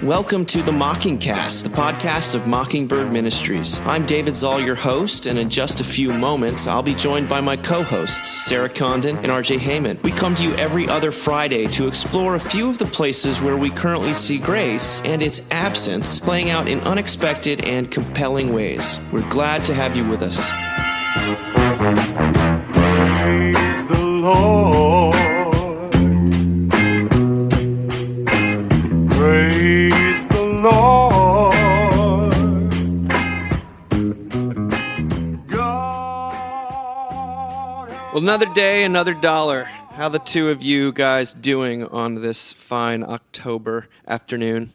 Welcome to the Mockingcast, the podcast of Mockingbird Ministries. I'm David Zoll, your host, and in just a few moments, I'll be joined by my co-hosts, Sarah Condon and RJ Heyman. We come to you every other Friday to explore a few of the places where we currently see grace and its absence playing out in unexpected and compelling ways. We're glad to have you with us. Praise the Lord. Praise the Lord. God. Well, another day, another dollar. How the two of you guys doing on this fine October afternoon?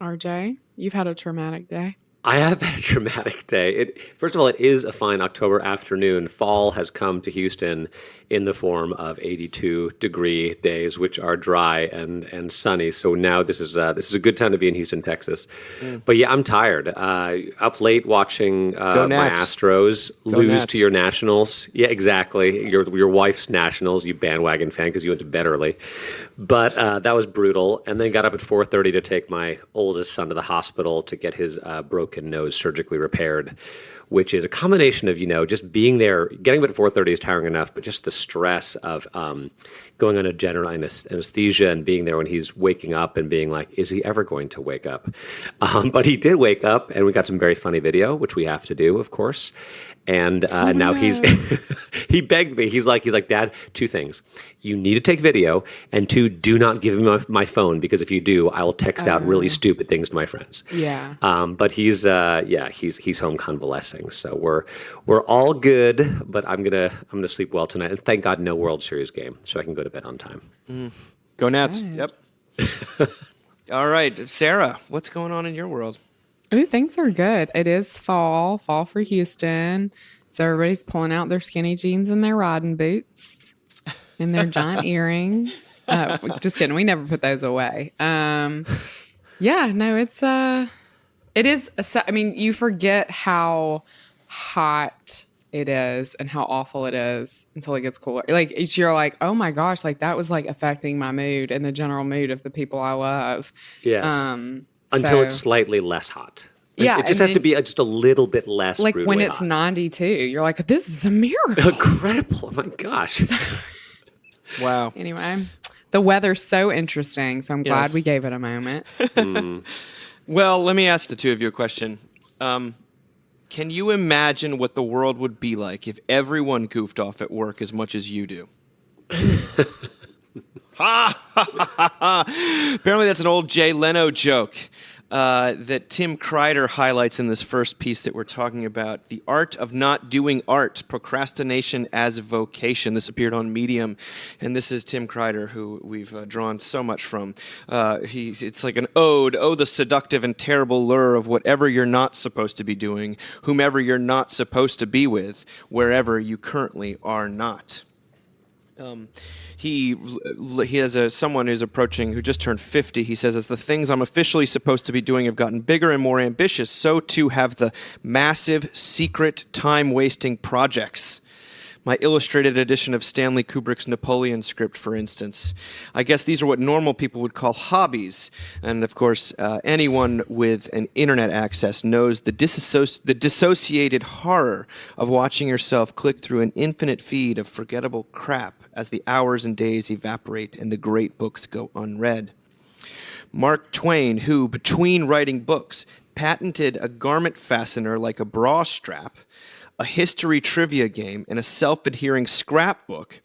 RJ, you've had a traumatic day. I have had a dramatic day. First of all, it is a fine October afternoon. Fall has come to Houston in the form of 82-degree days, which are dry and sunny. So now this is a good time to be in Houston, Texas. But yeah, I'm tired. Up late watching my Astros lose to your Nationals. Yeah, exactly. Your wife's Nationals, you bandwagon fan, because you went to bed early. But that was brutal. And then got up at 4:30 to take my oldest son to the hospital to get his broken nose surgically repaired, which is a combination of, just being there. Getting up at 4:30 is tiring enough, but just the stress of going on a general anesthesia and being there when he's waking up and being like, is he ever going to wake up? But he did wake up, and we got some very funny video, which we have to do, of course. And now he's he begged me. He's like, Dad, two things. You need to take video, and two, do not give him my phone, because if you do, I will text out really stupid things to my friends. Yeah. But he's home convalescing. So we're all good, but I'm gonna sleep well tonight. And thank God no World Series game, so I can go to bed on time. Go Nats. Good. Yep. All right, Sarah, what's going on in your world? Ooh, things are good. It is fall for Houston. So everybody's pulling out their skinny jeans and their riding boots and their giant earrings. Just kidding. We never put those away. It is. I mean, you forget how hot it is and how awful it is until it gets cooler. Like, you're like, oh my gosh, like that was like affecting my mood and the general mood of the people I love. Yes. Until it's slightly less hot. Yeah. It just has to be just a little bit less like when it's hot. 92, you're like, this is a miracle. Incredible. Oh my gosh. Wow. Anyway, the weather's so interesting, so I'm glad we gave it a moment. Well, let me ask the two of you a question. Can you imagine what the world would be like if everyone goofed off at work as much as you do? Apparently that's an old Jay Leno joke that Tim Kreider highlights in this first piece that we're talking about, The Art of Not Doing Art, Procrastination as Vocation. This appeared on Medium, and this is Tim Kreider, who we've drawn so much from. It's like an ode, the seductive and terrible lure of whatever you're not supposed to be doing, whomever you're not supposed to be with, wherever you currently are not. He has someone who's approaching, who just turned 50. He says, as the things I'm officially supposed to be doing have gotten bigger and more ambitious, so too have the massive, secret, time-wasting projects. My illustrated edition of Stanley Kubrick's Napoleon script, for instance. I guess these are what normal people would call hobbies. And of course, anyone with an internet access knows the dissociated horror of watching yourself click through an infinite feed of forgettable crap as the hours and days evaporate and the great books go unread. Mark Twain, who, between writing books, patented a garment fastener like a bra strap, a history trivia game, and a self-adhering scrapbook,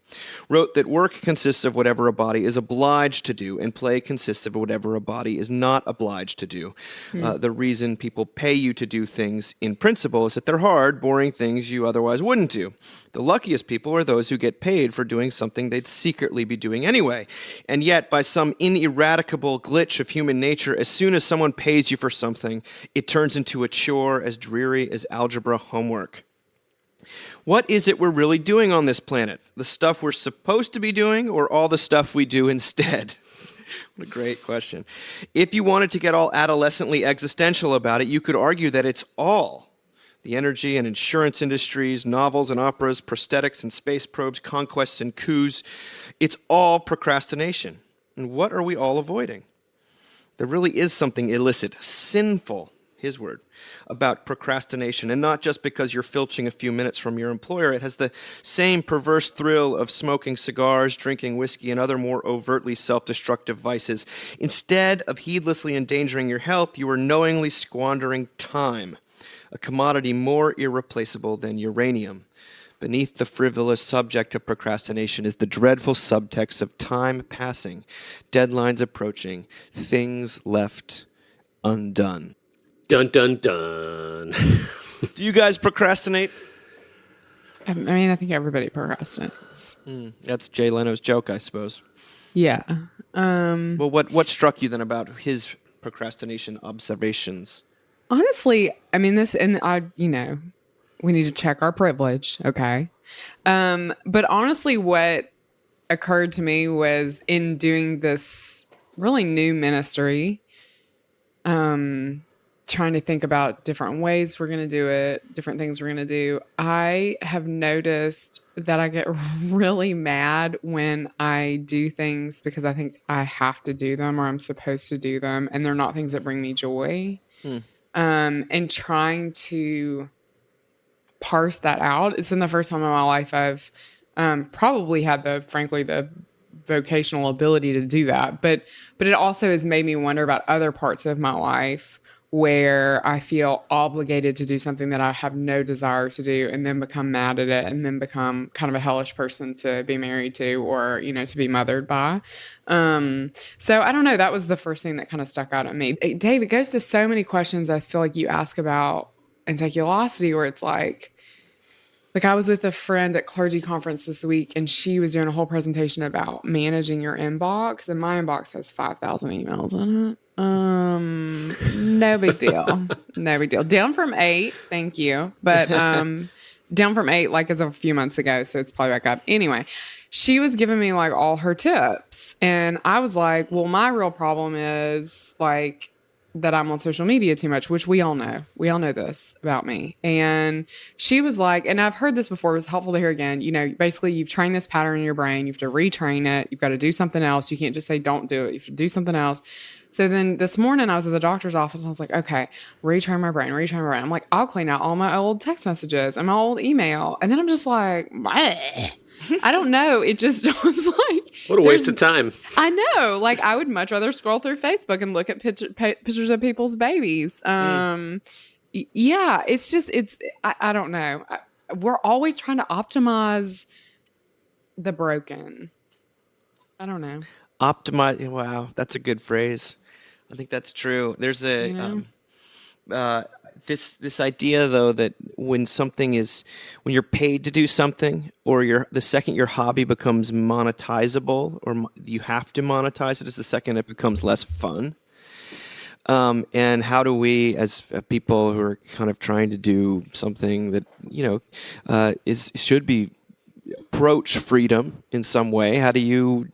wrote that work consists of whatever a body is obliged to do, and play consists of whatever a body is not obliged to do. The reason people pay you to do things in principle is that they're hard, boring things you otherwise wouldn't do. The luckiest people are those who get paid for doing something they'd secretly be doing anyway. And yet, by some ineradicable glitch of human nature, as soon as someone pays you for something, it turns into a chore as dreary as algebra homework. What is it we're really doing on this planet? The stuff we're supposed to be doing, or all the stuff we do instead? What a great question. If you wanted to get all adolescently existential about it, you could argue that it's all. The energy and insurance industries, novels and operas, prosthetics and space probes, conquests and coups. It's all procrastination. And what are we all avoiding? There really is something illicit, sinful, his word, about procrastination. And not just because you're filching a few minutes from your employer. It has the same perverse thrill of smoking cigars, drinking whiskey, and other more overtly self-destructive vices. Instead of heedlessly endangering your health, you are knowingly squandering time, a commodity more irreplaceable than uranium. Beneath the frivolous subject of procrastination is the dreadful subtext of time passing, deadlines approaching, things left undone. Dun, dun, dun. Do you guys procrastinate? I mean, I think everybody procrastinates. That's Jay Leno's joke, I suppose. Yeah. Well, what struck you then about his procrastination observations? Honestly, I mean, we need to check our privilege, okay? But honestly, what occurred to me was in doing this really new ministry, trying to think about different ways we're going to do it, different things we're going to do. I have noticed that I get really mad when I do things because I think I have to do them or I'm supposed to do them, and they're not things that bring me joy. And trying to parse that out. It's been the first time in my life I've probably had the vocational ability to do that. But it also has made me wonder about other parts of my life where I feel obligated to do something that I have no desire to do, and then become mad at it, and then become kind of a hellish person to be married to, or, to be mothered by. So I don't know. That was the first thing that kind of stuck out at me. Dave, it goes to so many questions I feel like you ask about inteculosity, where it's like I was with a friend at clergy conference this week, and she was doing a whole presentation about managing your inbox, and my inbox has 5,000 emails in it. No big deal. No big deal. Down from 8. Thank you. But, down from 8, as of a few months ago. So it's probably back up. Anyway, she was giving me all her tips, and I was like, well, my real problem is that I'm on social media too much, which we all know. We all know this about me. And she was like, and I've heard this before, it was helpful to hear again, basically you've trained this pattern in your brain, you have to retrain it, you've got to do something else. You can't just say don't do it, you have to do something else. So then this morning I was at the doctor's office and I was like, okay, retrain my brain. I'm like, I'll clean out all my old text messages and my old email. And then I'm just like, bleh. I don't know. It just was what a waste of time. I know. I would much rather scroll through Facebook and look at pictures of people's babies. Yeah, it's just, I don't know. We're always trying to optimize the broken. I don't know. Optimize. Wow, that's a good phrase. I think that's true. There's this idea though that when you're paid to do something, or the second your hobby becomes monetizable, or you have to monetize it, is the second it becomes less fun. And how do we, as people who are kind of trying to do something that should be approach freedom in some way? How do you?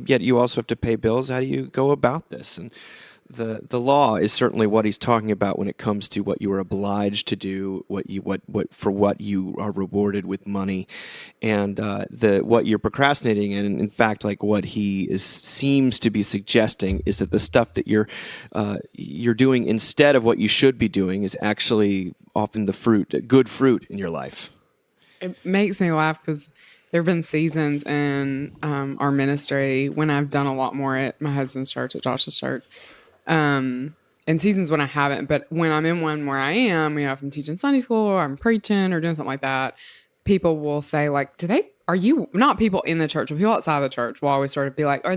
Yet you also have to pay bills. How do you go about this? And the law is certainly what he's talking about when it comes to what you are obliged to do, what you are rewarded with money, and what you're procrastinating. And in fact, what he seems to be suggesting is that the stuff that you're doing instead of what you should be doing is actually often good fruit in your life. It makes me laugh because there have been seasons in our ministry when I've done a lot more at my husband's church, at Josh's church, and seasons when I haven't. But when I'm in one where I am, if I'm teaching Sunday school or I'm preaching or doing something like that, people will say, are you, not people in the church, but people outside the church will always sort of be like, are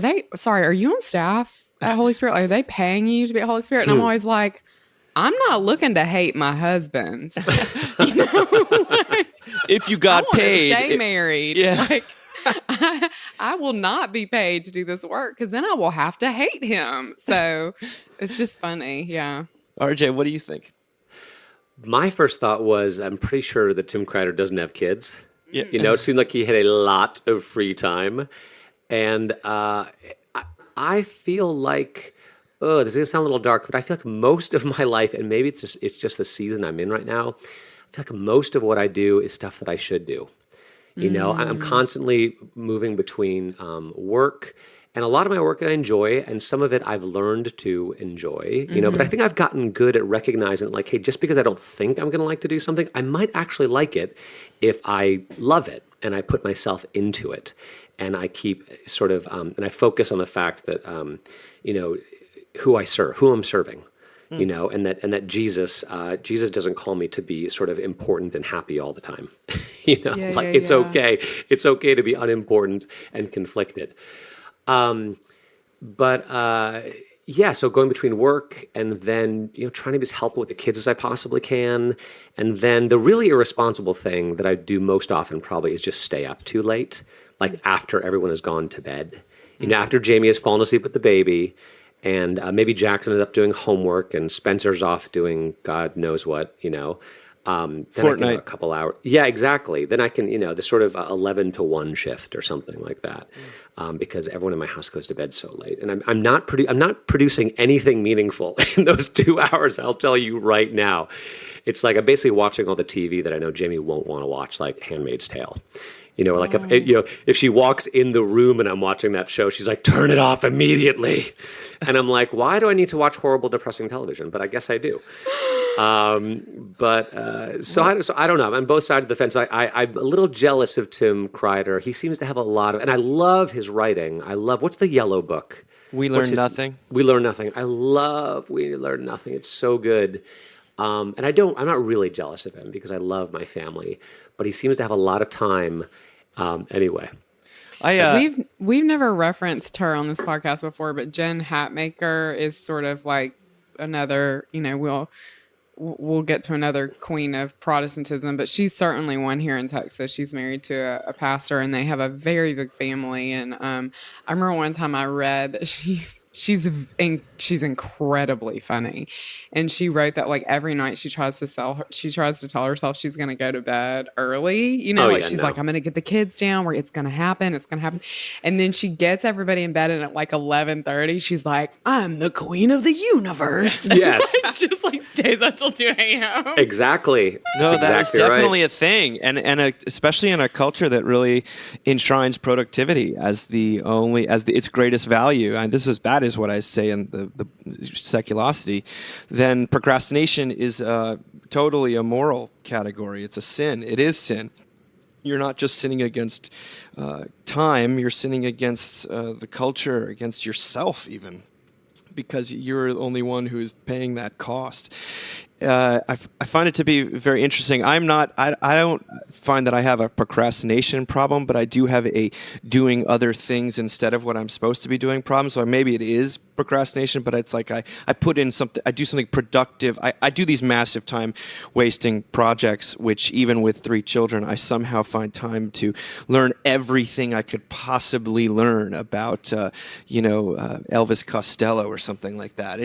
you on staff at Holy Spirit? Are they paying you to be at Holy Spirit? And I'm always like, I'm not looking to hate my husband. If you got paid, stay married. Yeah. I will not be paid to do this work because then I will have to hate him. So it's just funny. Yeah. RJ, what do you think? My first thought was, I'm pretty sure that Tim Kreider doesn't have kids. Yeah. It seemed like he had a lot of free time. And I feel like, this is going to sound a little dark, but I feel like most of my life, and maybe it's just the season I'm in right now, I feel like most of what I do is stuff that I should do. I'm constantly moving between work And a lot of my work I enjoy, and some of it I've learned to enjoy, but I think I've gotten good at recognizing, like, hey, just because I don't think I'm going to like to do something, I might actually like it if I love it and I put myself into it. And I keep sort of, and I focus on the fact that, who I'm serving. And that Jesus doesn't call me to be sort of important and happy all the time. It's okay. It's okay to be unimportant and conflicted. So going between work and then, trying to be as helpful with the kids as I possibly can. And then the really irresponsible thing that I do most often probably is just stay up too late, like after everyone has gone to bed, after Jamie has fallen asleep with the baby. And maybe Jackson is up doing homework and Spencer's off doing God knows what, then Fortnite. I can have a couple hours. Yeah, exactly. Then I can, the sort of 11 to 1 shift or something like that, because everyone in my house goes to bed so late. And I'm not producing anything meaningful in those 2 hours, I'll tell you right now. It's like I'm basically watching all the TV that I know Jamie won't want to watch, like Handmaid's Tale. If she walks in the room and I'm watching that show, she's like, turn it off immediately. And I'm like, why do I need to watch horrible, depressing television? But I guess I do. I don't know. I'm on both sides of the fence. But I'm a little jealous of Tim Kreider. He seems to have a lot of, and I love his writing. What's the yellow book? We Learn Nothing. We Learn Nothing. I love We Learn Nothing. It's so good. I'm not really jealous of him because I love my family, but he seems to have a lot of time. Anyway. We've never referenced her on this podcast before, but Jen Hatmaker is sort of like another, we'll get to another queen of Protestantism, but she's certainly one here in Texas. She's married to a pastor and they have a very big family. And I remember one time I read that she's incredibly funny, and she wrote that like every night she tries to tell herself she's going to go to bed early, she's like, I'm going to get the kids down where it's going to happen, and then she gets everybody in bed, and at like 11:30 she's like, I'm the queen of the universe. Yes. Just like stays up till 2 a.m. Exactly. No, that's exactly definitely a thing, and especially in a culture that really enshrines productivity as its greatest value. And that is what I say in the seculosity. Then procrastination is totally a moral category. It's a sin. It is sin. You're not just sinning against time. You're sinning against the culture, against yourself even, because you're the only one who is paying that cost. I find it to be very interesting. I don't find that I have a procrastination problem, but I do have a doing other things instead of what I'm supposed to be doing problem. So maybe it is procrastination, but it's like I put in something, I do something productive. I do these massive time wasting projects, which even with 3 children, I somehow find time to learn everything I could possibly learn about, Elvis Costello or something like that.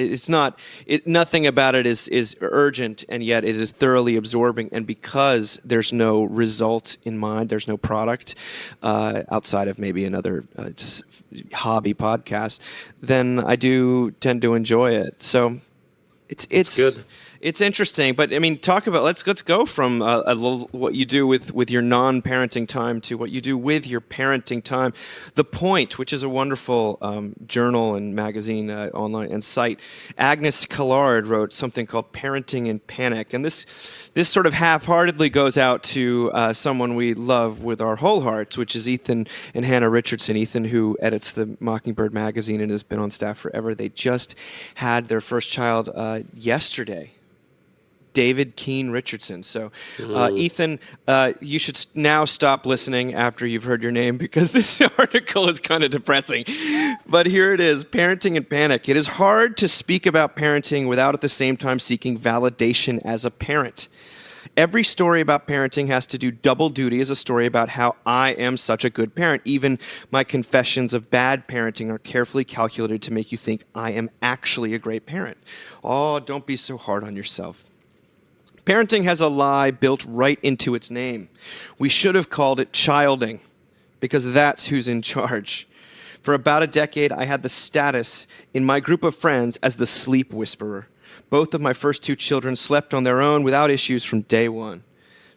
Nothing about it is urgent, and yet it is thoroughly absorbing. And because there's no result in mind, there's no product outside of maybe another hobby podcast, then I do tend to enjoy it. So it's good. It's interesting, but I mean, let's go from what you do with your non-parenting time to what you do with your parenting time. The Point, which is a wonderful journal and magazine online and site, Agnes Callard wrote something called Parenting in Panic, and this sort of half-heartedly goes out to someone we love with our whole hearts, which is Ethan and Hannah Richardson. Ethan, who edits the Mockingbird magazine and has been on staff forever. They just had their first child yesterday. David Keene Richardson. So, Ethan, you should now stop listening after you've heard your name, because this article is kind of depressing. But here it is, Parenting in Panic. It is hard to speak about parenting without at the same time seeking validation as a parent. Every story about parenting has to do double duty as a story about how I am such a good parent. Even my confessions of bad parenting are carefully calculated to make you think I am actually a great parent. Oh, don't be so hard on yourself. Parenting has a lie built right into its name. We should have called it childing, because that's who's in charge. For about a decade, I had the status in my group of friends as the sleep whisperer. Both of my first 2 children slept on their own without issues from day one.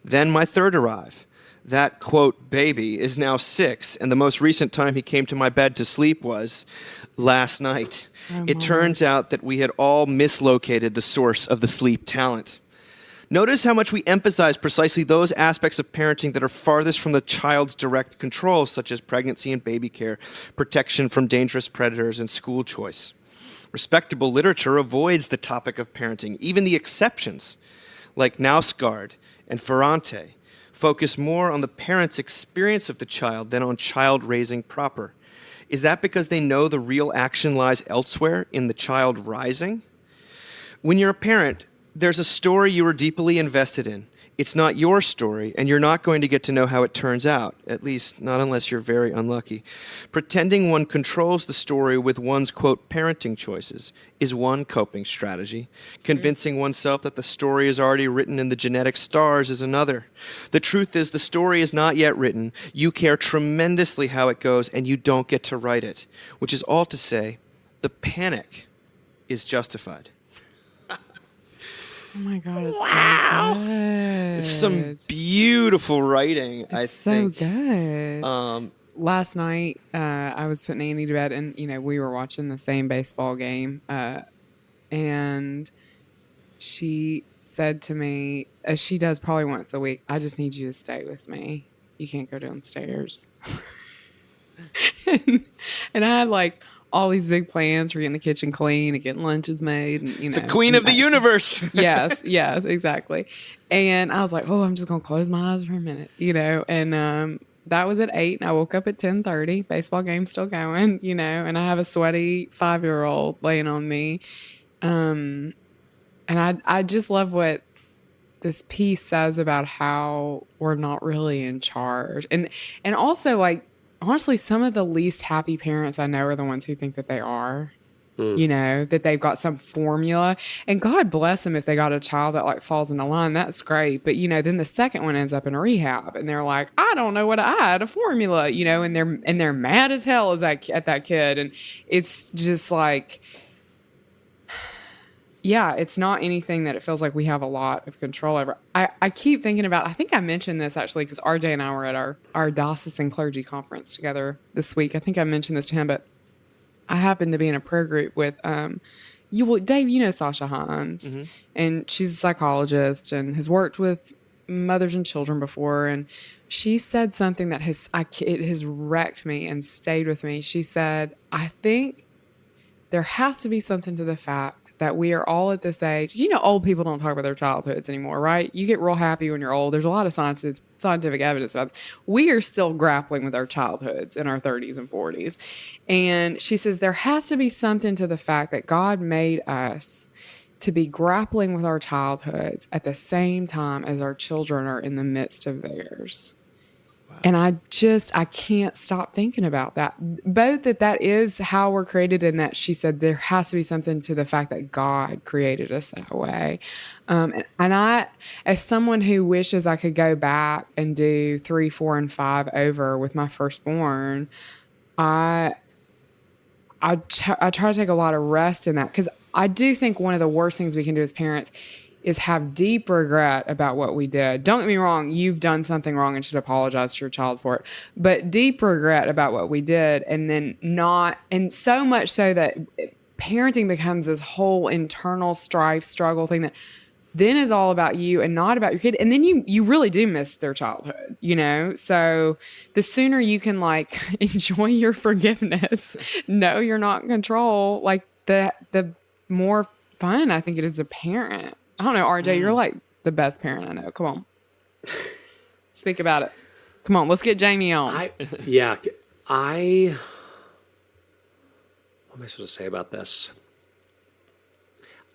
Then my third arrived. That, quote, baby is now 6, and the most recent time he came to my bed to sleep was last night. It turns out that we had all mislocated the source of the sleep talent. Notice how much we emphasize precisely those aspects of parenting that are farthest from the child's direct control, such as pregnancy and baby care, protection from dangerous predators, and school choice. Respectable literature avoids the topic of parenting. Even the exceptions, like Nausgaard and Ferrante, focus more on the parent's experience of the child than on child raising proper. Is that because they know the real action lies elsewhere in the child rising? When you're a parent, there's a story you are deeply invested in. It's not your story, and you're not going to get to know how it turns out, at least not unless you're very unlucky. Pretending one controls the story with one's, quote, parenting choices is one coping strategy. Convincing oneself that the story is already written in the genetic stars is another. The truth is the story is not yet written. You care tremendously how it goes, and you don't get to write it, which is all to say the panic is justified. Oh my God, it's so good. It's some beautiful writing, I think. So good. Last night, I was putting Annie to bed, and we were watching the same baseball game, and she said to me, as she does probably once a week, "I just need you to stay with me. You can't go downstairs." and I had all these big plans for getting the kitchen clean and getting lunches made. And, the queen of the universe. yes, exactly. And I was like, oh, I'm just going to close my eyes for a minute, and that was at 8, and I woke up at 10:30. Baseball game's still going, and I have a sweaty 5-year-old laying on me. And I just love what this piece says about how we're not really in charge. And also, honestly, some of the least happy parents I know are the ones who think that they are, that they've got some formula. And God bless them if they got a child that falls into line. That's great. But, then the second one ends up in rehab and they're like, I don't know what I had a formula, and they're mad as hell at that kid. And it's just yeah, it's not anything that it feels like we have a lot of control over. I keep thinking about, I think I mentioned this actually because RJ and I were at our diocesan clergy conference together this week. I think I mentioned this to him, but I happened to be in a prayer group with, Dave, Sasha Hines, and she's a psychologist and has worked with mothers and children before. And she said something that it has wrecked me and stayed with me. She said, I think there has to be something to the fact that we are all at this age. Old people don't talk about their childhoods anymore, right? You get real happy when you're old. There's a lot of scientific evidence about it. We are still grappling with our childhoods in our 30s and 40s. And she says there has to be something to the fact that God made us to be grappling with our childhoods at the same time as our children are in the midst of theirs. And I can't stop thinking about that. Both that is how we're created, and that she said there has to be something to the fact that God created us that way. And I, as someone who wishes I could go back and do 3, 4, and 5 over with my firstborn, I try to take a lot of rest in that, because I do think one of the worst things we can do as parents is have deep regret about what we did. Don't get me wrong, you've done something wrong and should apologize to your child for it. But deep regret about what we did, and then not, and so much so that parenting becomes this whole internal strife, struggle thing that then is all about you and not about your kid. And then you really do miss their childhood, So the sooner you can enjoy your forgiveness, know you're not in control, the more fun I think it is as a parent. I don't know, RJ, you're the best parent I know. Come on. Speak about it. Come on, let's get Jamie on. What am I supposed to say about this?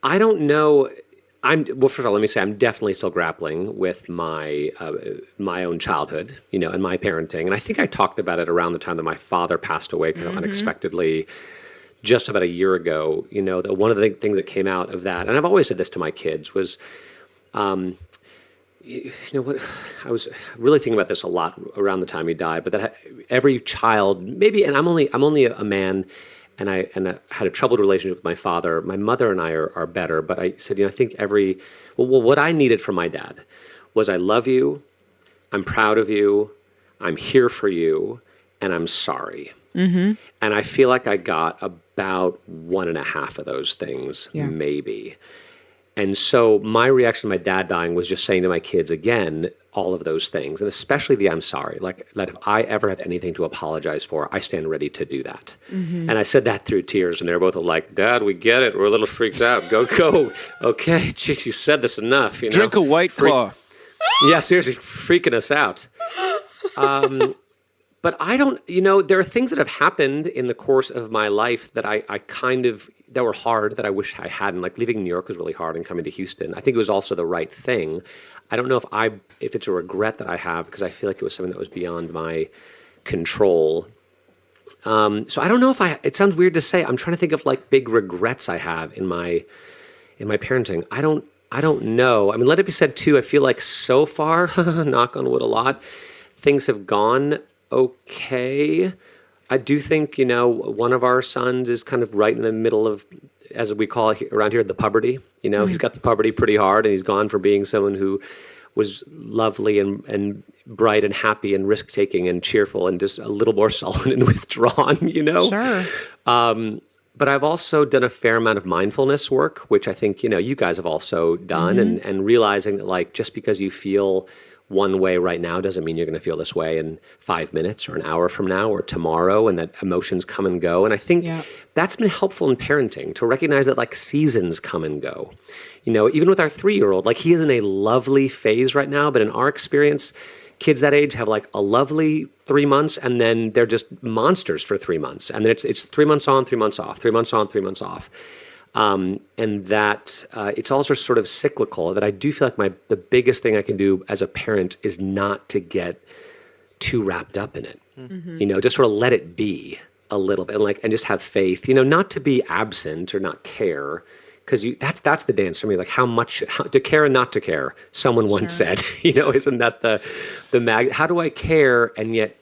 I don't know. First of all, let me say I'm definitely still grappling with my own childhood, and my parenting. And I think I talked about it around the time that my father passed away kind of unexpectedly. Just about a year ago, that one of the things that came out of that, and I've always said this to my kids, was, what I was really thinking about this a lot around the time he died, but that every child, maybe, and I'm only a man, and I had a troubled relationship with my father. My mother and I are better, but I said, I think what I needed from my dad was, I love you, I'm proud of you, I'm here for you, and I'm sorry. And I feel like I got about 1.5 of those things, maybe. And so my reaction to my dad dying was just saying to my kids again, all of those things, and especially the I'm sorry, like that if I ever have anything to apologize for, I stand ready to do that. And I said that through tears, and they were both like, Dad, we get it. We're a little freaked out. Go. Okay, geez, you said this enough. You know? Drink a White Claw. Yeah, seriously, freaking us out. But I don't, there are things that have happened in the course of my life that I kind of, that were hard that I wish I hadn't. Like leaving New York was really hard and coming to Houston. I think it was also the right thing. I don't know if it's a regret that I have because I feel like it was something that was beyond my control. So I don't know it sounds weird to say. I'm trying to think of like big regrets I have in my parenting. I don't know. I mean, let it be said too, I feel like so far, knock on wood a lot, things have gone okay. I do think, one of our sons is kind of right in the middle of, as we call it around here, the puberty. He's got the puberty pretty hard, and he's gone from being someone who was lovely and bright and happy and risk-taking and cheerful and just a little more sullen and withdrawn, Sure. But I've also done a fair amount of mindfulness work, which I think, you guys have also done, and realizing that, like, just because you feel one way right now doesn't mean you're going to feel this way in 5 minutes or an hour from now or tomorrow, and that emotions come and go. And I think that's been helpful in parenting, to recognize that like seasons come and go. Even with our 3-year-old, like he is in a lovely phase right now, but in our experience, kids that age have like a lovely 3 months, and then they're just monsters for 3 months. And then it's 3 months on, 3 months off, 3 months on, 3 months off. And that it's also sort of cyclical, that I do feel like the biggest thing I can do as a parent is not to get too wrapped up in it, just sort of let it be a little bit, and just have faith, not to be absent or not care, because that's the dance for me, like how to care and not to care. Someone once said, isn't that the how do I care and yet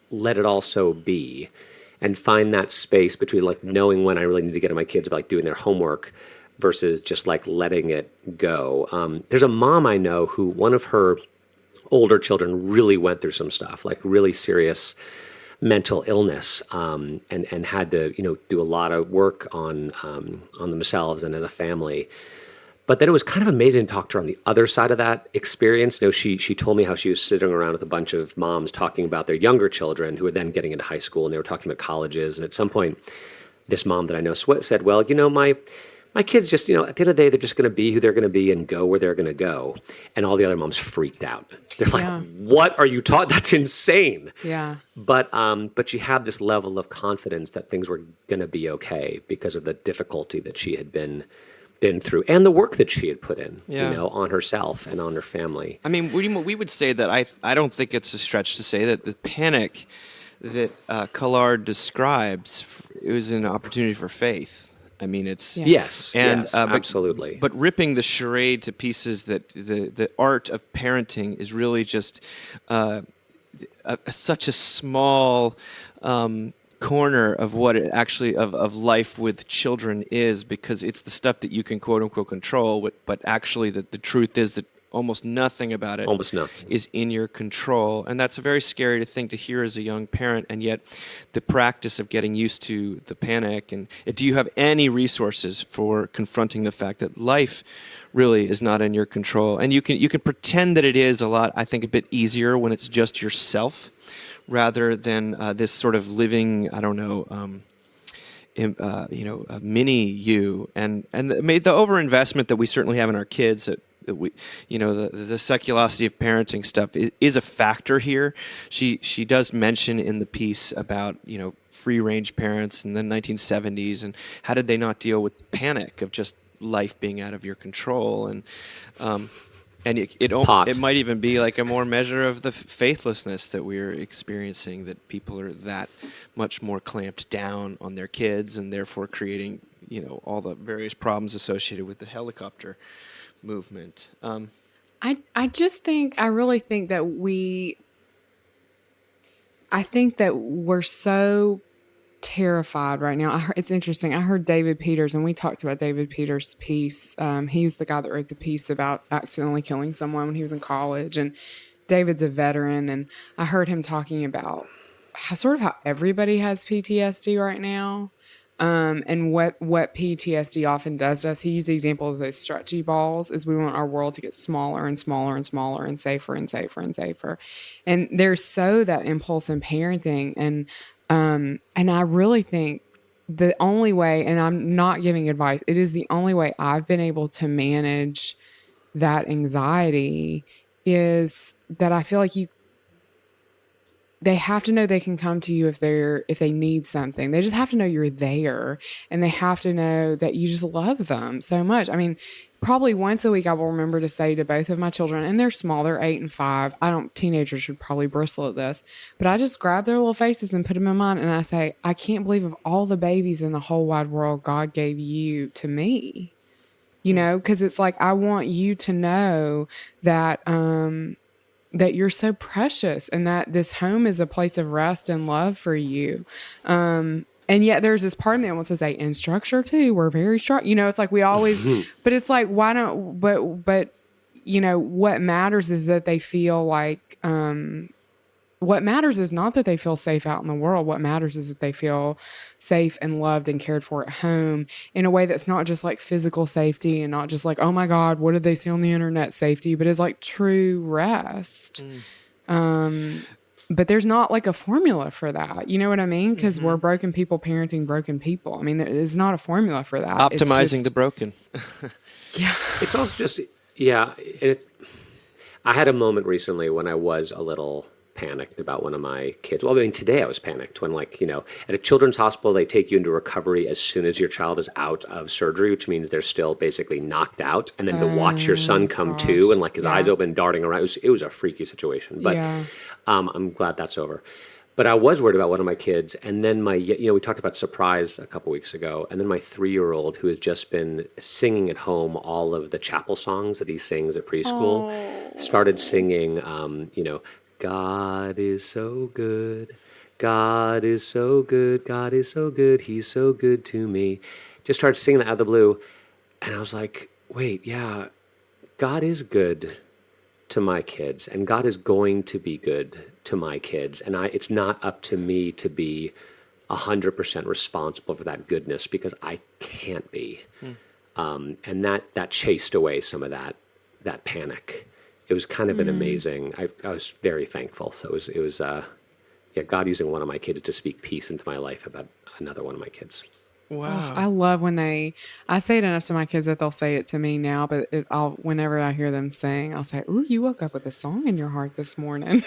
let it also be? And find that space between like knowing when I really need to get to my kids about like doing their homework versus just like letting it go. There's a mom I know who one of her older children really went through some stuff, like really serious mental illness, and had to do a lot of work on themselves and as a family. But then it was kind of amazing to talk to her on the other side of that experience. She told me how she was sitting around with a bunch of moms talking about their younger children who were then getting into high school, and they were talking about colleges. And at some point, this mom that I know said, well, my kids just, at the end of the day, they're just going to be who they're going to be and go where they're going to go. And all the other moms freaked out. They're like, what are you taught? That's insane. Yeah. But she had this level of confidence that things were going to be okay because of the difficulty that she had been through and the work that she had put in, on herself and on her family. I mean, we would say that I don't think it's a stretch to say that the panic that Collard describes, it was an opportunity for faith. I mean, it's yes, absolutely. But ripping the charade to pieces, that the art of parenting is really just such a small corner of what it actually of life with children is, because it's the stuff that you can quote unquote control, but actually the truth is that almost nothing about it is in your control. And that's a very scary thing to hear as a young parent. And yet the practice of getting used to the panic, and do you have any resources for confronting the fact that life really is not in your control? And you can pretend that it is a lot, I think, a bit easier when it's just yourself, rather than this sort of living, I don't know, a mini you, and the overinvestment that we certainly have in our kids. That we, the seculosity of parenting stuff is a factor here. She does mention in the piece about free range parents in the 1970s, and how did they not deal with the panic of just life being out of your control, and it might even be like a more measure of the faithlessness that we're experiencing, that people are that much more clamped down on their kids, and therefore creating, all the various problems associated with the helicopter movement. I really think that we're so terrified right now. It's interesting. I heard David Peters, and we talked about David Peters' piece. He was the guy that wrote the piece about accidentally killing someone when he was in college. And David's a veteran, and I heard him talking about how everybody has PTSD right now. And what PTSD often does to us, he used the example of those stretchy balls, is we want our world to get smaller and smaller and smaller and safer and safer and safer. And there's that impulse in parenting. And I really think the only way, and I'm not giving advice, it is the only way I've been able to manage that anxiety is that I feel like they have to know they can come to you if they need something. They just have to know you're there, and they have to know that you just love them so much. I mean, probably once a week I will remember to say to both of my children, and they're small, they're 8 and 5. Teenagers should probably bristle at this, but I just grab their little faces and put them in mine, and I say, I can't believe of all the babies in the whole wide world, God gave you to me. You know, because it's like, I want you to know that that you're so precious, and that this home is a place of rest and love for you. And yet there's this part of me that wants to say, in structure too, we're very structured. You know, it's like we always, but it's like, why don't, but, you know, what matters is that they feel like, what matters is not that they feel safe out in the world. What matters is that they feel safe and loved and cared for at home in a way that's not just like physical safety and not just like, oh my God, what did they see on the internet safety, but is like true rest. But there's not like a formula for that. You know what I mean? Because we're broken people parenting broken people. I mean, there's not a formula for that. Optimizing the broken. Yeah. It's also just, I had a moment recently when I was a little panicked about one of my kids. Well, I mean, today I was panicked when, like, you know, at a children's hospital, they take you into recovery as soon as your child is out of surgery, which means they're still basically knocked out. And then to watch your son come to and like his eyes open, darting around, it was a freaky situation. But I'm glad that's over. But I was worried about one of my kids. And then we talked about surprise a couple weeks ago. And then my 3-year-old, who has just been singing at home all of the chapel songs that he sings at preschool, started singing, God is so good. God is so good. God is so good. He's so good to me. Just started singing that out of the blue. And I was like, wait, yeah, God is good to my kids. And God is going to be good to my kids. And it's not up to me to be 100% responsible for that goodness, because I can't be. And that chased away some of that panic. It was kind of an amazing. I was very thankful. So it was God using one of my kids to speak peace into my life about another one of my kids. Wow. I love when I say it enough to my kids that they'll say it to me now, but whenever I hear them sing, I'll say, ooh, you woke up with a song in your heart this morning.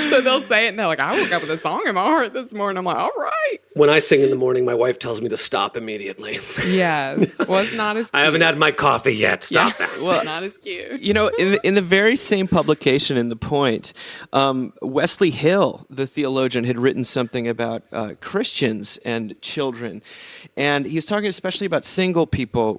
So they'll say it and they're like, I woke up with a song in my heart this morning. I'm like, all right. When I sing in the morning, my wife tells me to stop immediately. Yes. Well, it's not as cute. I haven't had my coffee yet. Stop that. Well, it's not as cute. You know, in the very same publication in The Point, Wesley Hill, the theologian, had written something about Christians and children. And he was talking especially about single people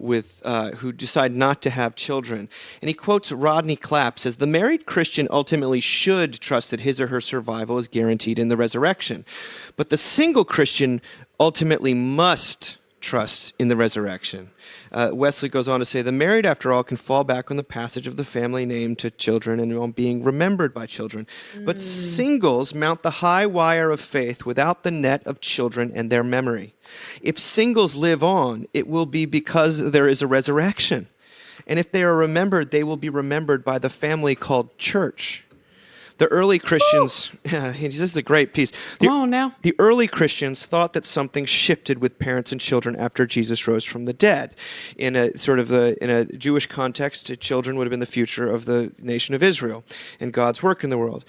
who decide not to have children. And he quotes Rodney Clapp, says, the married Christian ultimately should trust that his or her survival is guaranteed in the resurrection. But the single Christian ultimately must trust in the resurrection. Wesley goes on to say, the married, after all, can fall back on the passage of the family name to children and on being remembered by children. But singles mount the high wire of faith without the net of children and their memory. If singles live on, it will be because there is a resurrection. And if they are remembered, they will be remembered by the family called church. The early Christians, this is a great piece. Come on now. The early Christians thought that something shifted with parents and children after Jesus rose from the dead. In a Jewish context, children would have been the future of the nation of Israel and God's work in the world.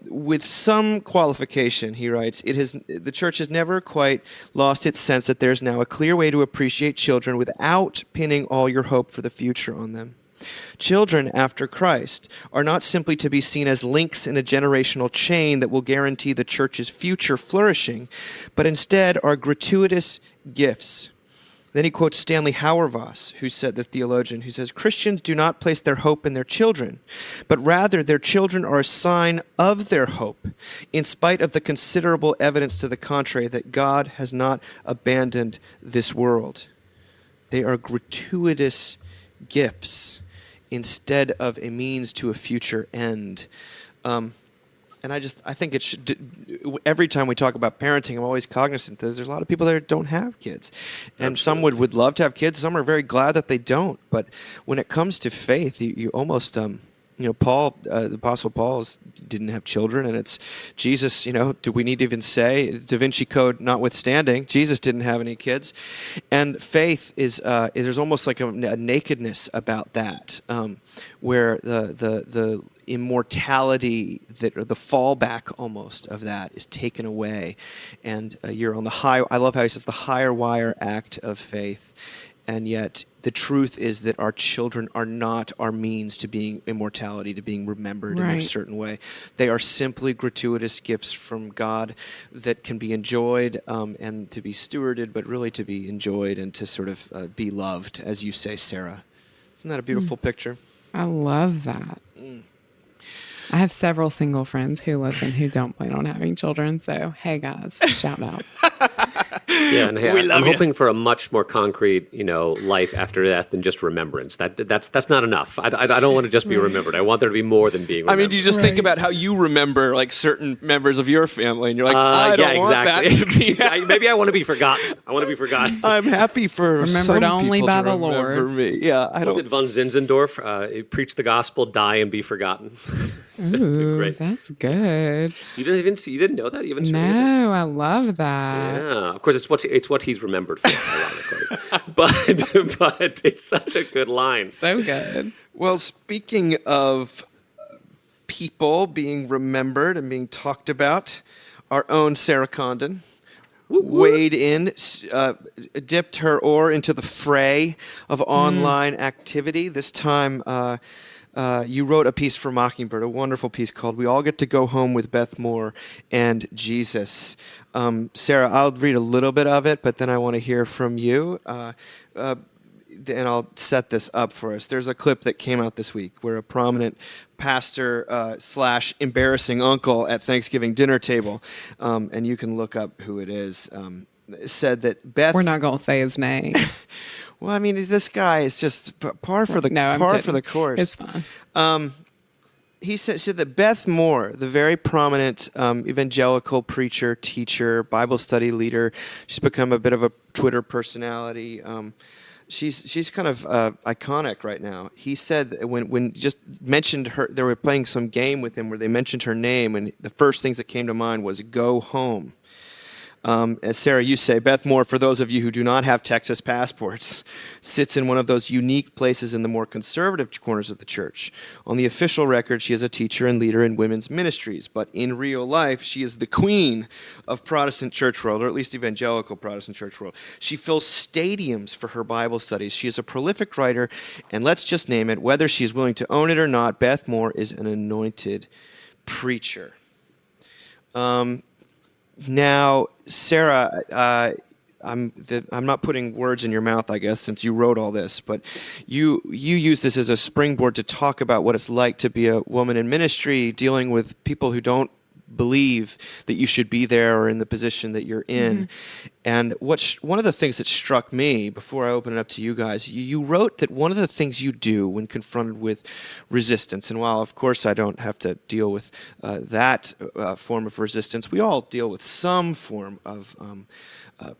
With some qualification, he writes, the church has never quite lost its sense that there's now a clear way to appreciate children without pinning all your hope for the future on them. Children after Christ are not simply to be seen as links in a generational chain that will guarantee the church's future flourishing, but instead are gratuitous gifts. Then he quotes Stanley Hauerwas, the theologian, who says, Christians do not place their hope in their children, but rather their children are a sign of their hope, in spite of the considerable evidence to the contrary that God has not abandoned this world. They are gratuitous gifts instead of a means to a future end. And I think it should. Every time we talk about parenting, I'm always cognizant that there's a lot of people that don't have kids, and some would love to have kids. Some are very glad that they don't. But when it comes to faith, you almost Paul, the Apostle Paul didn't have children, and it's Jesus. Do we need to even say, Da Vinci Code notwithstanding, Jesus didn't have any kids, and faith is there's almost like a nakedness about that, where the immortality or the fallback almost of that is taken away, and you're on the high. I love how he says the higher wire act of faith. And yet, the truth is that our children are not our means to being immortality, to being remembered in a certain way. They are simply gratuitous gifts from God that can be enjoyed and to be stewarded, but really to be enjoyed and to sort of be loved, as you say, Sarah. Isn't that a beautiful picture? I love that. I have several single friends who listen who don't plan on having children. So, hey, guys, shout out. Yeah, and hey, I'm hoping for a much more concrete, life after death than just remembrance. That's not enough. I don't want to just be remembered. I want there to be more than being remembered. I mean, do you just think about how you remember like certain members of your family, and you're like, I don't want that to be. Maybe I want to be forgotten. I want to be forgotten. I'm happy for remembered some only people by to the remember Lord. Me. Yeah, I don't. Was it von Zinzendorf? Preach the gospel, die and be forgotten. Ooh, that's good. You didn't know that even? No, I love that. Yeah, of course it's what he's remembered for, ironically. but it's such a good line. So good. Well, speaking of people being remembered and being talked about, our own Sarah Condon weighed in, dipped her oar into the fray of online activity. This time, you wrote a piece for Mockingbird, a wonderful piece called "We All Get to Go Home with Beth Moore and Jesus." Sarah, I'll read a little bit of it, but then I want to hear from you. And I'll set this up for us. There's a clip that came out this week where a prominent pastor / embarrassing uncle at Thanksgiving dinner table, and you can look up who it is, said that Beth... We're not going to say his name. Well, I mean, this guy is just par for the course. It's fine. He said that Beth Moore, the very prominent evangelical preacher, teacher, Bible study leader, she's become a bit of a Twitter personality. She's kind of iconic right now. He said that when just mentioned her, they were playing some game with him where they mentioned her name, and the first things that came to mind was "go home." As Sarah, you say, Beth Moore, for those of you who do not have Texas passports, sits in one of those unique places in the more conservative corners of the church. On the official record, she is a teacher and leader in women's ministries, but in real life, she is the queen of Protestant church world, or at least evangelical Protestant church world. She fills stadiums for her Bible studies. She is a prolific writer, and let's just name it, whether she is willing to own it or not, Beth Moore is an anointed preacher. Now, Sarah, I'm not putting words in your mouth, I guess, since you wrote all this, but you use this as a springboard to talk about what it's like to be a woman in ministry, dealing with people who don't believe that you should be there or in the position that you're in. And one of the things that struck me before I open it up to you guys, you wrote that one of the things you do when confronted with resistance, and while of course I don't have to deal with that form of resistance, we all deal with some form of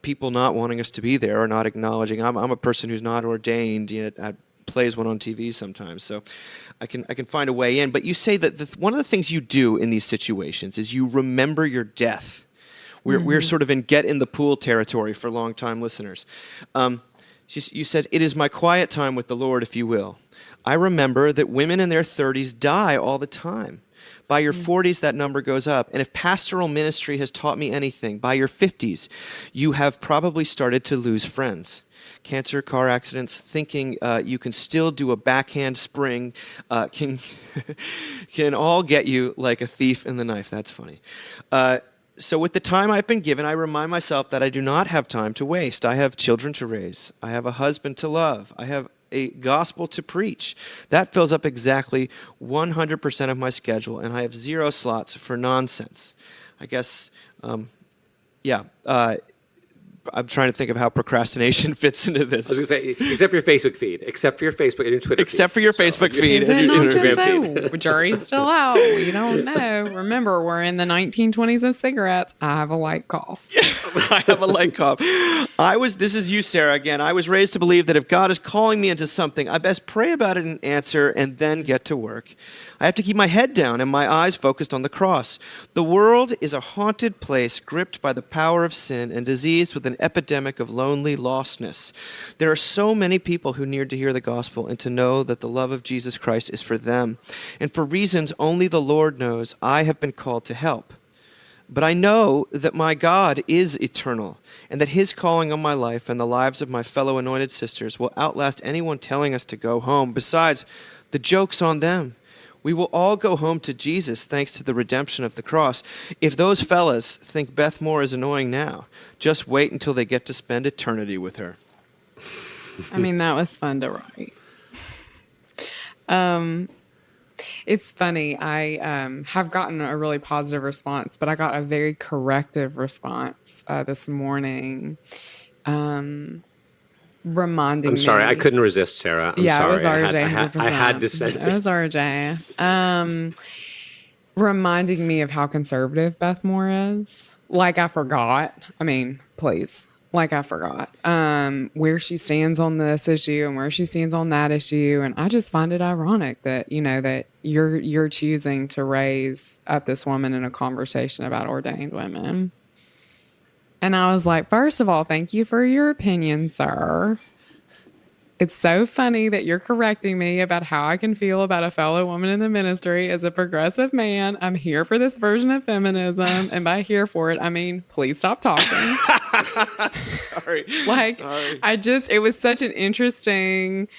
people not wanting us to be there or not acknowledging. I'm a person who's not ordained, I plays one on TV sometimes, so I can find a way in. But you say that one of the things you do in these situations is you remember your death. We're sort of in get in the pool territory for long-time listeners. You said, "It is my quiet time with the Lord, if you will. I remember that women in their 30s die all the time. By your 40s, that number goes up. And if pastoral ministry has taught me anything, by your 50s, you have probably started to lose friends. Cancer, car accidents, thinking you can still do a backhand spring can all get you like a thief in the knife." That's funny. So with the time I've been given, I remind myself that I do not have time to waste. I have children to raise. I have a husband to love. I have a gospel to preach. That fills up exactly 100% of my schedule, and I have 0 slots for nonsense. I guess, I'm trying to think of how procrastination fits into this. I was going to say, except for your Facebook feed, except for your Facebook and your Twitter Except feed. for your Facebook feed Is and it your Twitter nonsense feed. though? Jury's still out. We don't know. Remember, we're in the 1920s of cigarettes. I have a light cough. I have a light cough. This is you, Sarah, again. I was raised to believe that if God is calling me into something, I best pray about it and answer and then get to work. I have to keep my head down and my eyes focused on the cross. The world is a haunted place gripped by the power of sin and diseased with an epidemic of lonely lostness. There are so many people who need to hear the gospel and to know that the love of Jesus Christ is for them. And for reasons only the Lord knows, I have been called to help. But I know that my God is eternal and that his calling on my life and the lives of my fellow anointed sisters will outlast anyone telling us to go home. Besides, the joke's on them. We will all go home to Jesus thanks to the redemption of the cross. If those fellas think Beth Moore is annoying now, just wait until they get to spend eternity with her. I mean, that was fun to write. It's funny. I have gotten a really positive response, but I got a very corrective response this morning. Reminding I'm sorry, me. I couldn't resist, Sarah. I'm sorry. It was RJ. I had to send It was RJ. Reminding me of how conservative Beth Moore is. Like I forgot. I mean, please. Like I forgot where she stands on this issue and where she stands on that issue. And I just find it ironic that, that you're choosing to raise up this woman in a conversation about ordained women. And I was like, first of all, thank you for your opinion, sir. It's so funny that you're correcting me about how I can feel about a fellow woman in the ministry as a progressive man. I'm here for this version of feminism. And by here for it, I mean, please stop talking. Sorry. It was such an interesting,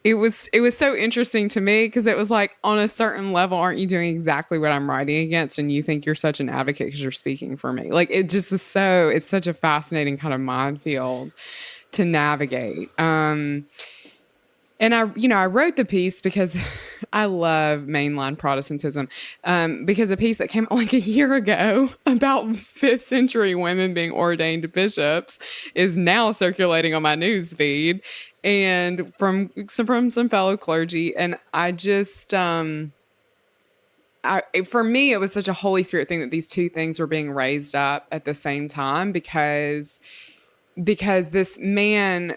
it was so interesting to me because it was like, on a certain level, aren't you doing exactly what I'm writing against? And you think you're such an advocate because you're speaking for me. Like, it just was it's such a fascinating kind of minefield to navigate. And I wrote the piece because I love mainline Protestantism, because a piece that came out like a year ago about 5th century women being ordained bishops is now circulating on my news feed and from some fellow clergy. And I just, for me, it was such a Holy Spirit thing that these two things were being raised up at the same time because this man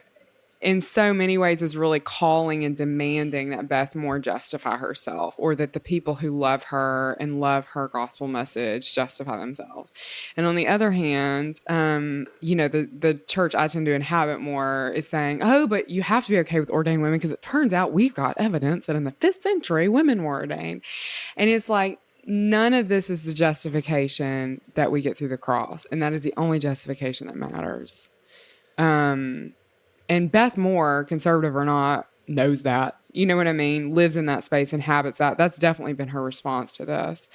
in so many ways is really calling and demanding that Beth Moore justify herself, or that the people who love her and love her gospel message justify themselves. And on the other hand, the church I tend to inhabit more is saying, oh, but you have to be okay with ordained women because it turns out we've got evidence that in the 5th century women were ordained. And it's like, none of this is the justification that we get through the cross. And that is the only justification that matters. And Beth Moore, conservative or not, knows that. You know what I mean? Lives in that space, inhabits that. That's definitely been her response to this.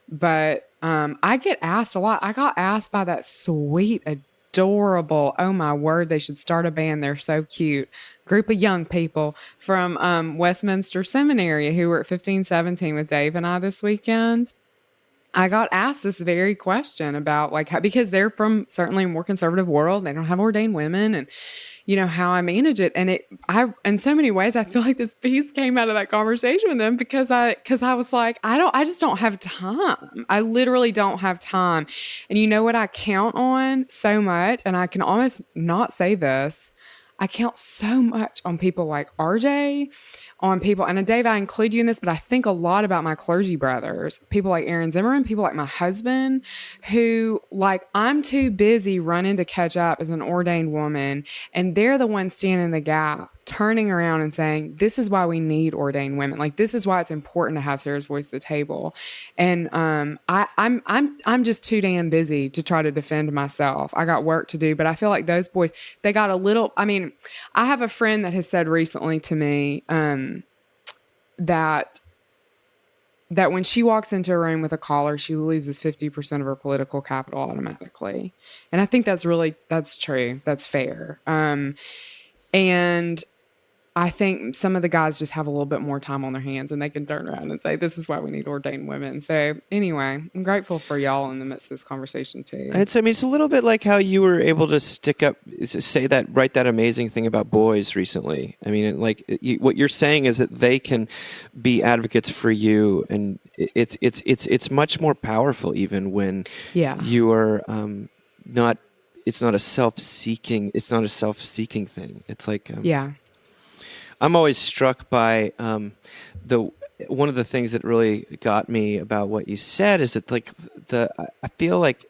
But I get asked a lot. I got asked by that sweet, adorable, oh my word, they should start a band. They're so cute. Group of young people from Westminster Seminary who were at 1517 with Dave and I this weekend. I got asked this very question about because they're from certainly a more conservative world. They don't have ordained women and, how I manage it. And in so many ways, I feel like this piece came out of that conversation with them because I was like, I just don't have time. I literally don't have time. And you know what I count on so much, and I can almost not say this, I count so much on people like RJ, on people, and Dave, I include you in this, but I think a lot about my clergy brothers, people like Aaron Zimmerman, people like my husband, who I'm too busy running to catch up as an ordained woman, and they're the ones standing in the gap, turning around and saying, this is why we need ordained women. This is why it's important to have Sarah's voice at the table. And I'm just too damn busy to try to defend myself. I got work to do, but I feel like those boys, they got a little, I have a friend that has said recently to me, that when she walks into a room with a collar, she loses 50% of her political capital automatically. And I think that's true. That's fair. And I think some of the guys just have a little bit more time on their hands and they can turn around and say, this is why we need ordained women. So anyway, I'm grateful for y'all in the midst of this conversation too. I mean, it's a little bit like how you were able to write that amazing thing about boys recently. I mean, what you're saying is that they can be advocates for you, and it's much more powerful even when you are not. It's not a self-seeking. It's not a self-seeking thing. It's like I'm always struck by one of the things that really got me about what you said is that I feel like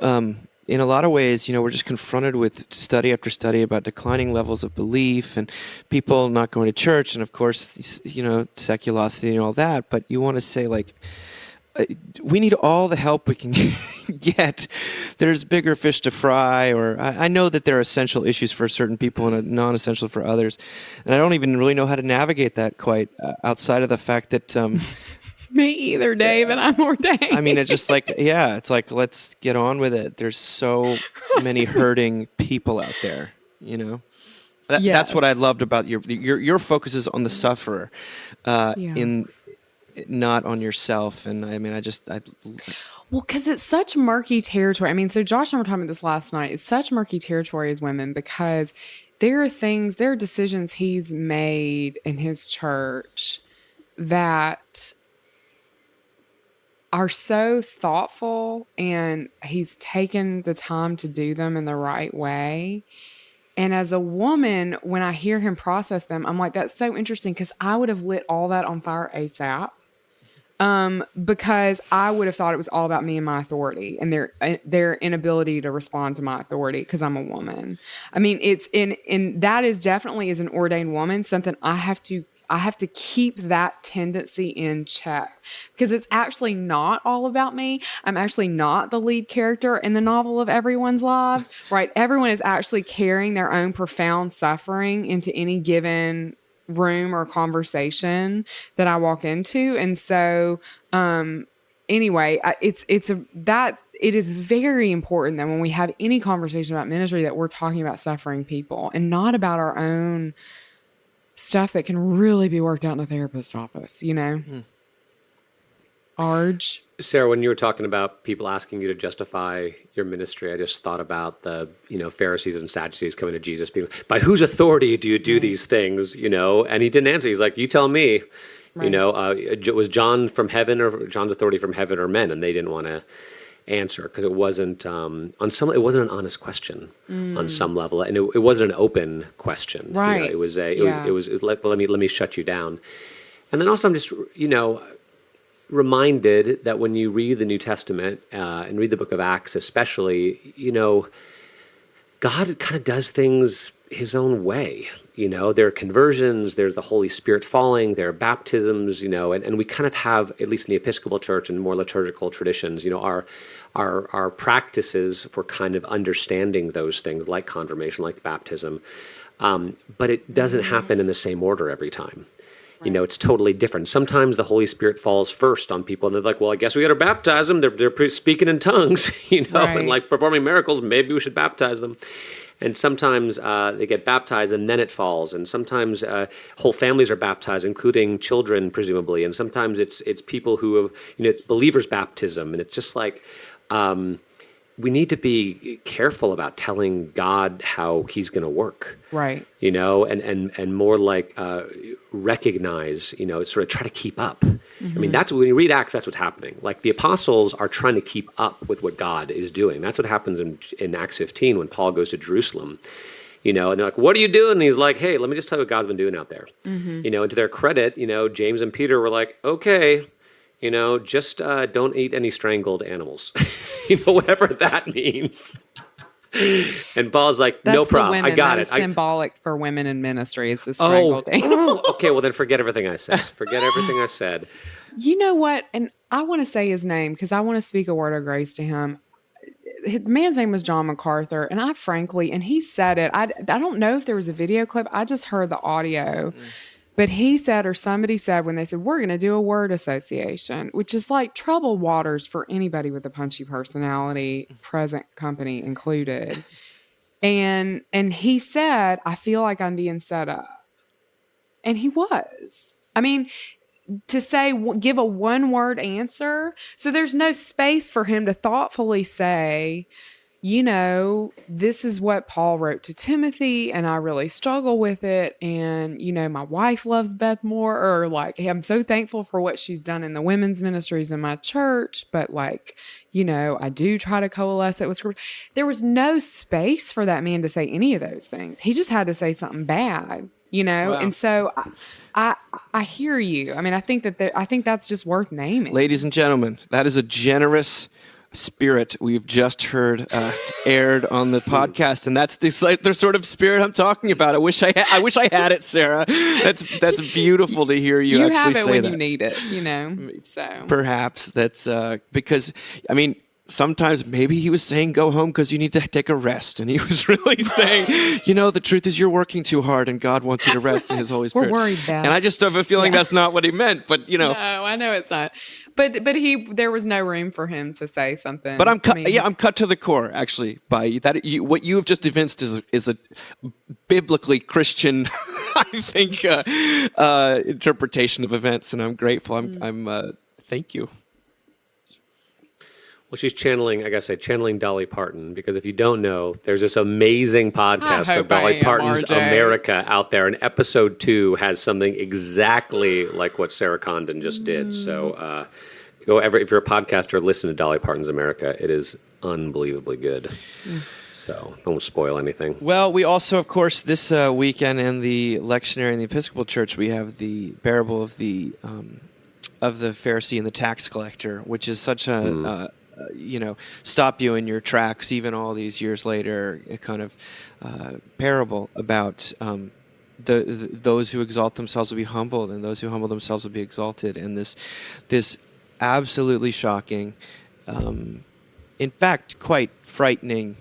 in a lot of ways, we're just confronted with study after study about declining levels of belief and people not going to church, and of course, seculosity and all that. But you want to say we need all the help we can get. There's bigger fish to fry, or I know that there are essential issues for certain people and non-essential for others. And I don't even really know how to navigate that quite outside of the fact that... Me either, Dave, and I'm ordained. I mean, it's just it's like, let's get on with it. There's so many hurting people out there, That's what I loved about your focus is on the sufferer not on yourself. And I mean, well, because it's such murky territory. I mean, so Josh and I were talking about this last night. It's such murky territory as women because there are decisions he's made in his church that are so thoughtful, and he's taken the time to do them in the right way. And as a woman, when I hear him process them, I'm like, that's so interesting, because I would have lit all that on fire ASAP. Because I would have thought it was all about me and my authority and their inability to respond to my authority because I'm a woman. I mean, it's in that is definitely, as an ordained woman, something I have to keep that tendency in check, because it's actually not all about me. I'm actually not the lead character in the novel of everyone's lives, right? Everyone is actually carrying their own profound suffering into any given room or conversation that I walk into. And so, anyway, it is very important that when we have any conversation about ministry, that we're talking about suffering people and not about our own stuff that can really be worked out in a therapist's office, Arj. Sarah, when you were talking about people asking you to justify your ministry, I just thought about the, Pharisees and Sadducees coming to Jesus being, by whose authority do you do these things, And he didn't answer. He's like, you tell me, was John from heaven, or John's authority from heaven or men? And they didn't want to answer because it wasn't it wasn't an honest question on some level, and it wasn't an open question. Right. It was like, let me shut you down. And then also I'm just, reminded that when you read the New Testament and read the book of Acts especially, God kind of does things his own way. There are conversions, there's the Holy Spirit falling, there are baptisms, and we kind of have, at least in the Episcopal Church and more liturgical traditions, our practices for kind of understanding those things, like confirmation, like baptism, but it doesn't happen in the same order every time. It's totally different. Sometimes the Holy Spirit falls first on people, and they're like, well, I guess we got to baptize them. They're speaking in tongues, and like performing miracles. Maybe we should baptize them. And sometimes they get baptized and then it falls. And sometimes whole families are baptized, including children, presumably. And sometimes it's people who have, it's believers' baptism. And it's just like, we need to be careful about telling God how he's going to work. Right. And more like recognize, sort of try to keep up. Mm-hmm. I mean, that's when you read Acts, that's what's happening. Like the apostles are trying to keep up with what God is doing. That's what happens in Acts 15 when Paul goes to Jerusalem. And they're like, what are you doing? And he's like, hey, let me just tell you what God's been doing out there. Mm-hmm. And to their credit, James and Peter were like, okay, just don't eat any strangled animals, whatever that means. And Paul's like, no problem, I got it. Symbolic for women in ministry is the strangled animal. Okay, well then forget everything I said. Forget everything I said. You know what? And I want to say his name because I want to speak a word of grace to him. The man's name was John MacArthur, and I frankly, and he said it, I don't know if there was a video clip. I just heard the audio. But he said, or somebody said, when they said, we're going to do a word association, which is like troubled waters for anybody with a punchy personality, present company included. And he said, I feel like I'm being set up. And he was. I mean, to say, give a one-word answer. So there's no space for him to thoughtfully say, this is what Paul wrote to Timothy, and I really struggle with it. And, my wife loves Beth Moore, or like, I'm so thankful for what she's done in the women's ministries in my church. But like, I do try to coalesce it with scripture. There was no space for that man to say any of those things. He just had to say something bad, Wow. And so I hear you. I mean, I think that's just worth naming. Ladies and gentlemen, that is a generous spirit we've just heard aired on the podcast, and that's the sort of spirit I'm talking about. I wish I had it, Sarah. That's beautiful to hear you actually have it say when that. you need it, So Perhaps that's because sometimes maybe he was saying go home because you need to take a rest, and he was really saying, the truth is you're working too hard, and God wants you to rest in His Holy Spirit. We're worried, Beth. And I just have a feeling that's not what he meant, but No, I know it's not. But there was no room for him to say something. But I'm cut to the core actually by that. What you have just evinced is a biblically Christian, I think, interpretation of events, and I'm grateful. I'm thank you. Well, she's channeling Dolly Parton, because if you don't know, there's this amazing podcast called Dolly Parton's RJ. America out there, and episode 2 has something exactly like what Sarah Condon just did. So if you're a podcaster, listen to Dolly Parton's America. It is unbelievably good. So don't spoil anything. Well, we also, of course, this weekend in the lectionary in the Episcopal Church, we have the parable of the Pharisee and the tax collector, which is such a stop you in your tracks even all these years later, a kind of parable about those who exalt themselves will be humbled, and those who humble themselves will be exalted. And this absolutely shocking, in fact, quite frightening,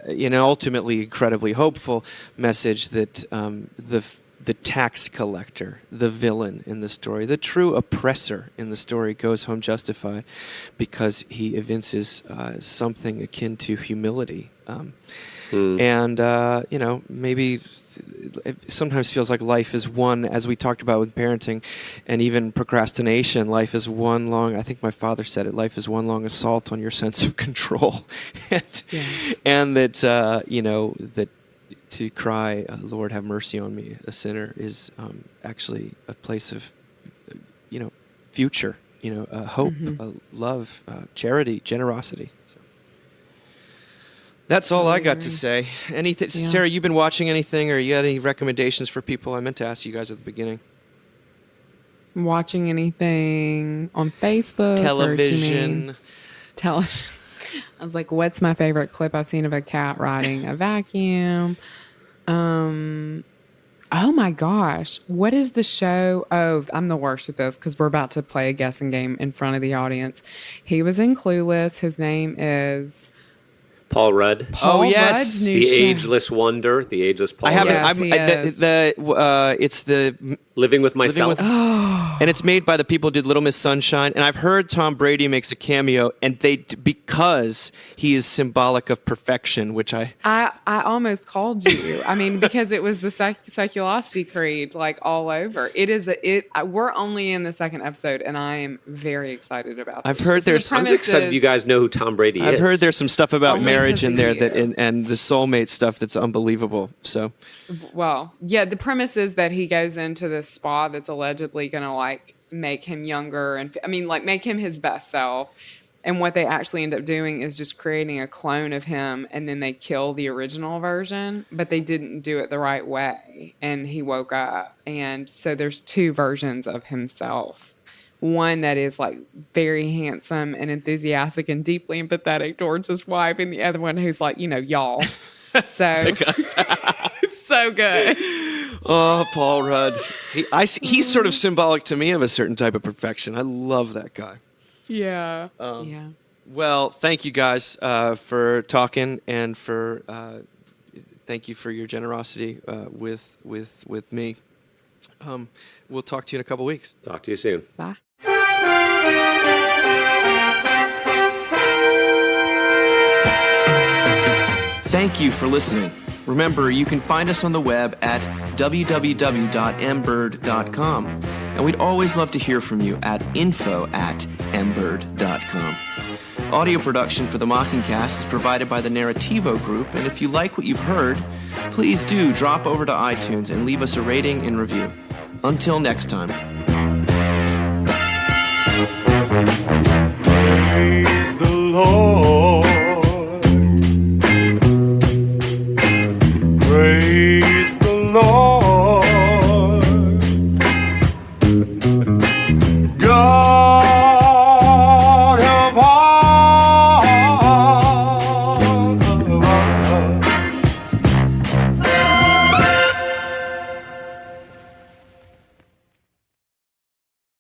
ultimately incredibly hopeful message that the tax collector, the villain in the story, the true oppressor in the story, goes home justified because he evinces something akin to humility. And, maybe it sometimes feels like life is one, as we talked about with parenting and even procrastination, life is one long, I think my father said it, life is one long assault on your sense of control. And that, that to cry, Lord, have mercy on me, a sinner, is actually a place of, future, hope, love, charity, generosity. So that's all I got to say. Anything, Sarah, you've been watching anything, or you got any recommendations for people? I meant to ask you guys at the beginning. Watching anything on Facebook? Television. Television. I was like, what's my favorite clip I've seen of a cat riding a vacuum? Oh my gosh. What is the show? Oh, I'm the worst at this because we're about to play a guessing game in front of the audience. He was in Clueless. His name is Paul Rudd. Paul yes. Rudd's new The show. ageless wonder, the ageless Paul I haven't. Yes, Rudd. It's the Living with Myself. and it's made by the people who did Little Miss Sunshine. And I've heard Tom Brady makes a cameo, and because he is symbolic of perfection, which I almost called you. I mean, because it was the Seculosity Creed, like all over. We're only in the second episode, and I am very excited about. I've this. heard So there's- the I'm just excited you guys know who Tom Brady is. I've heard there's some stuff about Only marriage 'cause in of there you. and the soulmate stuff that's unbelievable. So Well, yeah, the premise is that he goes into this spa that's allegedly going to like make him younger and make him his best self. And what they actually end up doing is just creating a clone of him, and then they kill the original version, but they didn't do it the right way. And he woke up. And so there's 2 versions of himself. One that is like very handsome and enthusiastic and deeply empathetic towards his wife, and the other one who's like, y'all. So it's so good. oh, Paul Rudd, he's sort of symbolic to me of a certain type of perfection. I love that guy. Yeah. Yeah. Well, thank you guys for talking, and for thank you for your generosity with me. We'll talk to you in a couple weeks. Talk to you soon. Bye. Thank you for listening. Remember, you can find us on the web at www.mbird.com. And we'd always love to hear from you at info@mbird.com. Audio production for the Mockingcast is provided by the Narrativo Group, and if you like what you've heard, please do drop over to iTunes and leave us a rating and review. Until next time. Praise the Lord.